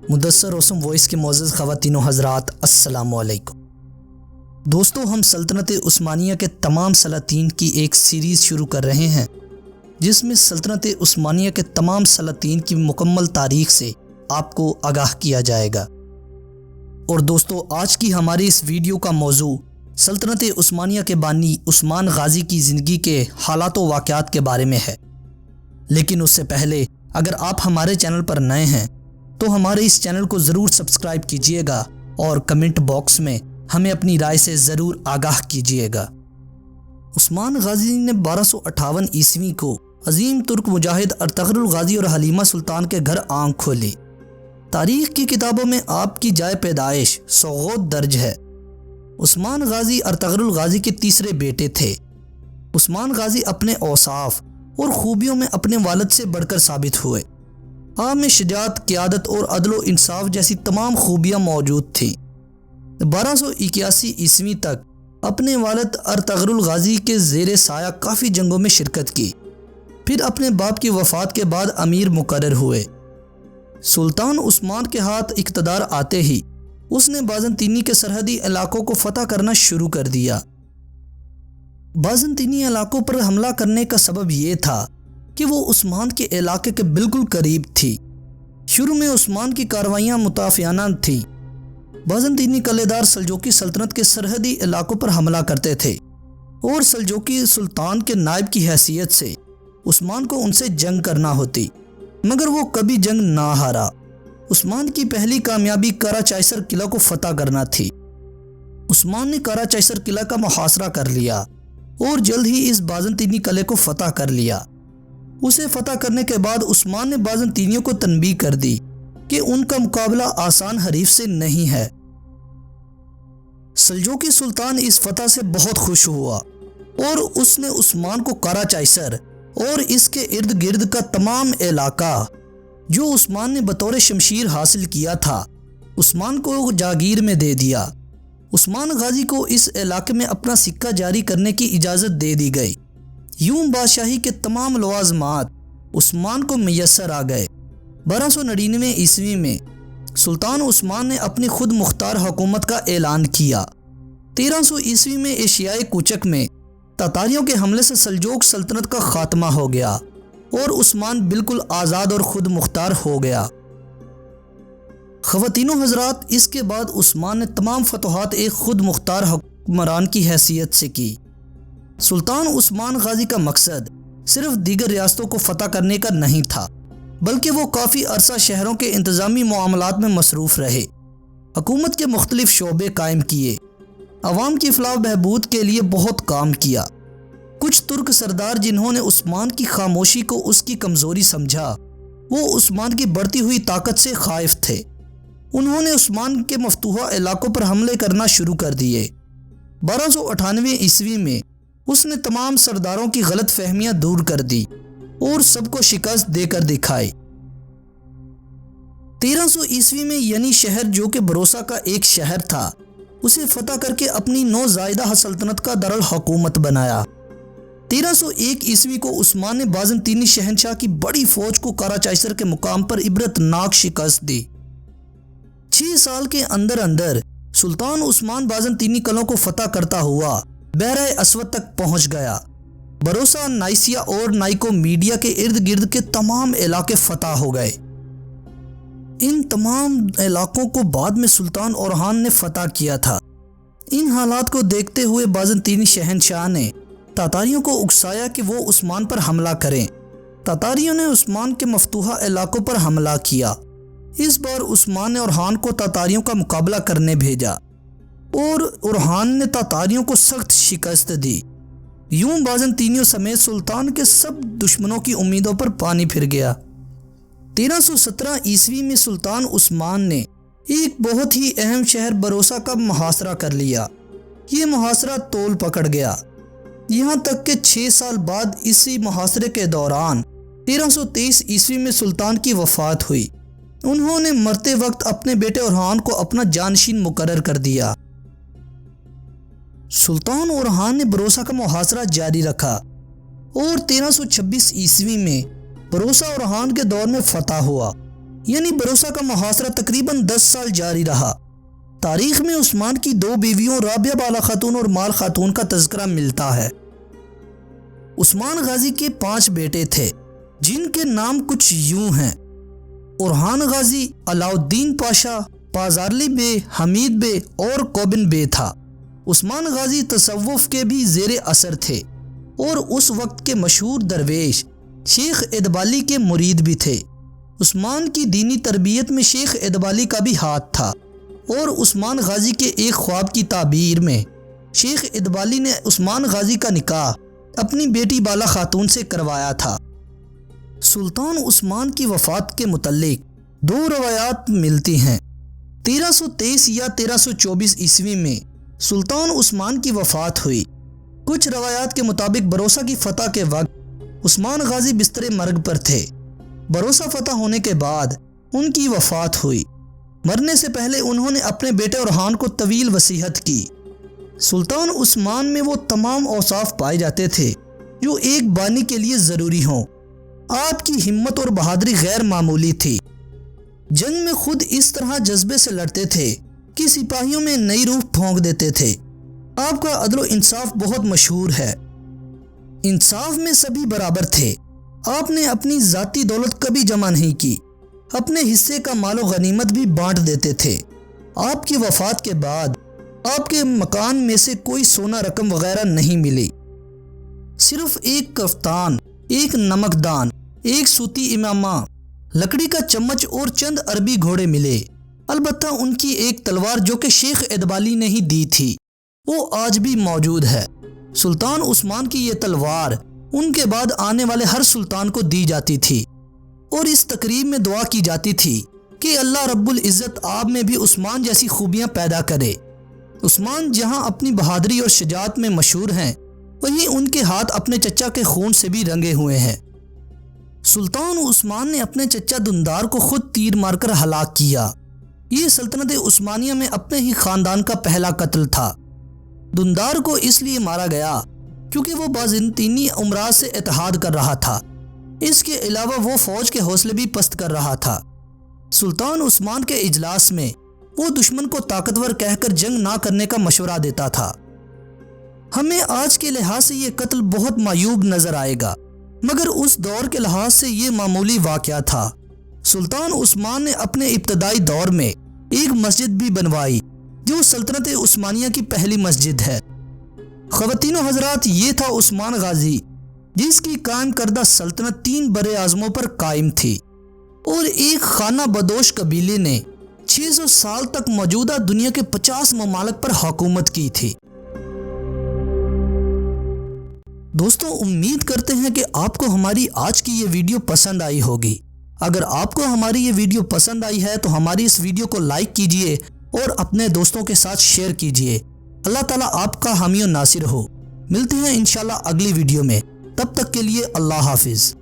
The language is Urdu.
مدثر روسم وائس کے معزز خواتین و حضرات، السلام علیکم۔ دوستو، ہم سلطنت عثمانیہ کے تمام سلاطین کی ایک سیریز شروع کر رہے ہیں جس میں سلطنت عثمانیہ کے تمام سلاطین کی مکمل تاریخ سے آپ کو آگاہ کیا جائے گا۔ اور دوستو، آج کی ہماری اس ویڈیو کا موضوع سلطنت عثمانیہ کے بانی عثمان غازی کی زندگی کے حالات و واقعات کے بارے میں ہے۔ لیکن اس سے پہلے اگر آپ ہمارے چینل پر نئے ہیں تو ہمارے اس چینل کو ضرور سبسکرائب کیجئے گا اور کمنٹ باکس میں ہمیں اپنی رائے سے ضرور آگاہ کیجئے گا۔ عثمان غازی نے 1258 عیسوی کو عظیم ترک مجاہد ارطغرل غازی اور حلیمہ سلطان کے گھر آنکھ کھولی۔ تاریخ کی کتابوں میں آپ کی جائے پیدائش سوغوت درج ہے۔ عثمان غازی ارطغرل غازی کے تیسرے بیٹے تھے۔ عثمان غازی اپنے اوصاف اور خوبیوں میں اپنے والد سے بڑھ کر ثابت ہوئے۔ آپ میں شجاعت، قیادت اور عدل و انصاف جیسی تمام خوبیاں موجود تھیں۔ 1281 عیسوی تک اپنے والد ارطغرل غازی کے زیر سایہ کافی جنگوں میں شرکت کی، پھر اپنے باپ کی وفات کے بعد امیر مقرر ہوئے۔ سلطان عثمان کے ہاتھ اقتدار آتے ہی اس نے بازنطینی کے سرحدی علاقوں کو فتح کرنا شروع کر دیا۔ بازنطینی علاقوں پر حملہ کرنے کا سبب یہ تھا کہ وہ عثمان کے علاقے کے بالکل قریب تھی۔ شروع میں عثمان کی کارروائیاں متافیانہ تھیں۔ بازنطینی قلعےدار سلجوقی سلطنت کے سرحدی علاقوں پر حملہ کرتے تھے اور سلجوقی سلطان کے نائب کی حیثیت سے عثمان کو ان سے جنگ کرنا ہوتی، مگر وہ کبھی جنگ نہ ہارا۔ عثمان کی پہلی کامیابی کارا چائسر قلعہ کو فتح کرنا تھی۔ عثمان نے کارا چائسر قلعہ کا محاصرہ کر لیا اور جلد ہی اس بازنطینی قلعے کو فتح کر لیا۔ اسے فتح کرنے کے بعد عثمان نے بازنطینیوں کو تنبیہ کر دی کہ ان کا مقابلہ آسان حریف سے نہیں ہے۔ سلجوقی سلطان اس فتح سے بہت خوش ہوا اور اس نے عثمان کو کارا چائسر اور اس کے ارد گرد کا تمام علاقہ جو عثمان نے بطور شمشیر حاصل کیا تھا عثمان کو جاگیر میں دے دیا۔ عثمان غازی کو اس علاقے میں اپنا سکہ جاری کرنے کی اجازت دے دی گئی۔ یوں بادشاہی کے تمام لوازمات عثمان کو میسر آ گئے۔ 1299 عیسوی میں سلطان عثمان نے اپنی خود مختار حکومت کا اعلان کیا۔ 1300 عیسوی میں ایشیائے کوچک میں تاتاریوں کے حملے سے سلجوق سلطنت کا خاتمہ ہو گیا اور عثمان بالکل آزاد اور خود مختار ہو گیا۔ خواتین و حضرات، اس کے بعد عثمان نے تمام فتوحات ایک خود مختار حکمران کی حیثیت سے کی۔ سلطان عثمان غازی کا مقصد صرف دیگر ریاستوں کو فتح کرنے کا نہیں تھا، بلکہ وہ کافی عرصہ شہروں کے انتظامی معاملات میں مصروف رہے، حکومت کے مختلف شعبے قائم کیے، عوام کی فلاح و بہبود کے لیے بہت کام کیا۔ کچھ ترک سردار جنہوں نے عثمان کی خاموشی کو اس کی کمزوری سمجھا، وہ عثمان کی بڑھتی ہوئی طاقت سے خائف تھے۔ انہوں نے عثمان کے مفتوحہ علاقوں پر حملے کرنا شروع کر دیے۔ 1298 عیسوی میں اس نے تمام سرداروں کی غلط فہمیاں دور کر دی اور سب کو شکست دے کر دکھائی۔ 1300 عیسوی میں ینی شہر، جو کہ بروسا کا ایک شہر تھا، اسے فتح کر کے اپنی نوزائیدہ سلطنت کا دارالحکومت بنایا۔ 1301 عیسوی کو عثمان نے بازنطینی شہنشاہ کی بڑی فوج کو کارا چائسر کے مقام پر عبرتناک شکست دی۔ 6 سال کے اندر اندر سلطان عثمان بازنطینی قلعوں کو فتح کرتا ہوا بحرہ اسود تک پہنچ گیا۔ بروسا، نائسیا اور نائکو میڈیا کے ارد گرد کے تمام علاقے فتح ہو گئے۔ ان تمام علاقوں کو بعد میں سلطان اورحان نے فتح کیا تھا۔ ان حالات کو دیکھتے ہوئے بازنطینی شہنشاہ نے تاتاریوں کو اکسایا کہ وہ عثمان پر حملہ کریں۔ تاتاریوں نے عثمان کے مفتوحہ علاقوں پر حملہ کیا۔ اس بار عثمان نے اورحان کو تاتاریوں کا مقابلہ کرنے بھیجا اور اورحان نے تاتاریوں کو سخت شکست دی۔ یوں بازنطینیوں سمیت سلطان کے سب دشمنوں کی امیدوں پر پانی پھر گیا۔ 1317 عیسوی میں سلطان عثمان نے ایک بہت ہی اہم شہر بروسا کا محاصرہ کر لیا۔ یہ محاصرہ طول پکڑ گیا، یہاں تک کہ 6 سال بعد اسی محاصرے کے دوران 1323 عیسوی میں سلطان کی وفات ہوئی۔ انہوں نے مرتے وقت اپنے بیٹے اورحان کو اپنا جانشین مقرر کر دیا۔ سلطان اورحان نے بروسا کا محاصرہ جاری رکھا اور 1326 عیسوی میں بروسا اورحان کے دور میں فتح ہوا۔ یعنی بروسہ کا محاصرہ تقریباً 10 سال جاری رہا۔ تاریخ میں عثمان کی 2 بیویوں رابعہ بالا خاتون اور مال خاتون کا تذکرہ ملتا ہے۔ عثمان غازی کے 5 بیٹے تھے جن کے نام کچھ یوں ہیں: اورحان غازی، علاؤالدین پاشا، پازارلی بے، حمید بے اور کوبن بے تھا۔ عثمان غازی تصوف کے بھی زیر اثر تھے اور اس وقت کے مشہور درویش شیخ ادبالی کے مرید بھی تھے۔ عثمان کی دینی تربیت میں شیخ ادبالی کا بھی ہاتھ تھا اور عثمان غازی کے ایک خواب کی تعبیر میں شیخ ادبالی نے عثمان غازی کا نکاح اپنی بیٹی بالا خاتون سے کروایا تھا۔ سلطان عثمان کی وفات کے متعلق 2 روایات ملتی ہیں۔ 1323 یا 1324 عیسوی میں سلطان عثمان کی وفات ہوئی۔ کچھ روایات کے مطابق بروسہ کی فتح کے وقت عثمان غازی بستر مرگ پر تھے۔ بروسہ فتح ہونے کے بعد ان کی وفات ہوئی۔ مرنے سے پہلے انہوں نے اپنے بیٹے اورحان کو طویل وصیت کی۔ سلطان عثمان میں وہ تمام اوصاف پائے جاتے تھے جو ایک بانی کے لیے ضروری ہوں۔ آپ کی ہمت اور بہادری غیر معمولی تھی۔ جنگ میں خود اس طرح جذبے سے لڑتے تھے کہ سپاہیوں میں نئی روح پھونک دیتے تھے۔ آپ کا عدل و انصاف بہت مشہور ہے۔ انصاف میں سبھی برابر تھے۔ آپ نے اپنی ذاتی دولت کبھی جمع نہیں کی، اپنے حصے کا مال و غنیمت بھی بانٹ دیتے تھے۔ آپ کی وفات کے بعد آپ کے مکان میں سے کوئی سونا رقم وغیرہ نہیں ملی، صرف ایک کفتان، ایک نمکدان، ایک سوتی امامہ، لکڑی کا چمچ اور چند عربی گھوڑے ملے۔ البتہ ان کی ایک تلوار جو کہ شیخ ادبالی نے ہی دی تھی وہ آج بھی موجود ہے۔ سلطان عثمان کی یہ تلوار ان کے بعد آنے والے ہر سلطان کو دی جاتی تھی اور اس تقریب میں دعا کی جاتی تھی کہ اللہ رب العزت آپ میں بھی عثمان جیسی خوبیاں پیدا کرے۔ عثمان جہاں اپنی بہادری اور شجاعت میں مشہور ہیں، وہیں ان کے ہاتھ اپنے چچا کے خون سے بھی رنگے ہوئے ہیں۔ سلطان عثمان نے اپنے چچا دندار کو خود تیر مار کر ہلاک کیا۔ یہ سلطنت عثمانیہ میں اپنے ہی خاندان کا پہلا قتل تھا۔ دندار کو اس لیے مارا گیا کیونکہ وہ بازنطینی امراء سے اتحاد کر رہا تھا۔ اس کے علاوہ وہ فوج کے حوصلے بھی پست کر رہا تھا۔ سلطان عثمان کے اجلاس میں وہ دشمن کو طاقتور کہہ کر جنگ نہ کرنے کا مشورہ دیتا تھا۔ ہمیں آج کے لحاظ سے یہ قتل بہت معیوب نظر آئے گا، مگر اس دور کے لحاظ سے یہ معمولی واقعہ تھا۔ سلطان عثمان نے اپنے ابتدائی دور میں ایک مسجد بھی بنوائی جو سلطنت عثمانیہ کی پہلی مسجد ہے۔ خواتین و حضرات، یہ تھا عثمان غازی جس کی قائم کردہ سلطنت 3 بر اعظموں پر قائم تھی اور ایک خانہ بدوش قبیلے نے 600 سال تک موجودہ دنیا کے 50 ممالک پر حکومت کی تھی۔ دوستو، امید کرتے ہیں کہ آپ کو ہماری آج کی یہ ویڈیو پسند آئی ہوگی۔ اگر آپ کو ہماری یہ ویڈیو پسند آئی ہے تو ہماری اس ویڈیو کو لائک کیجئے اور اپنے دوستوں کے ساتھ شیئر کیجئے۔ اللہ تعالیٰ آپ کا حامی و ناصر ہو۔ ملتے ہیں انشاءاللہ اگلی ویڈیو میں، تب تک کے لیے اللہ حافظ۔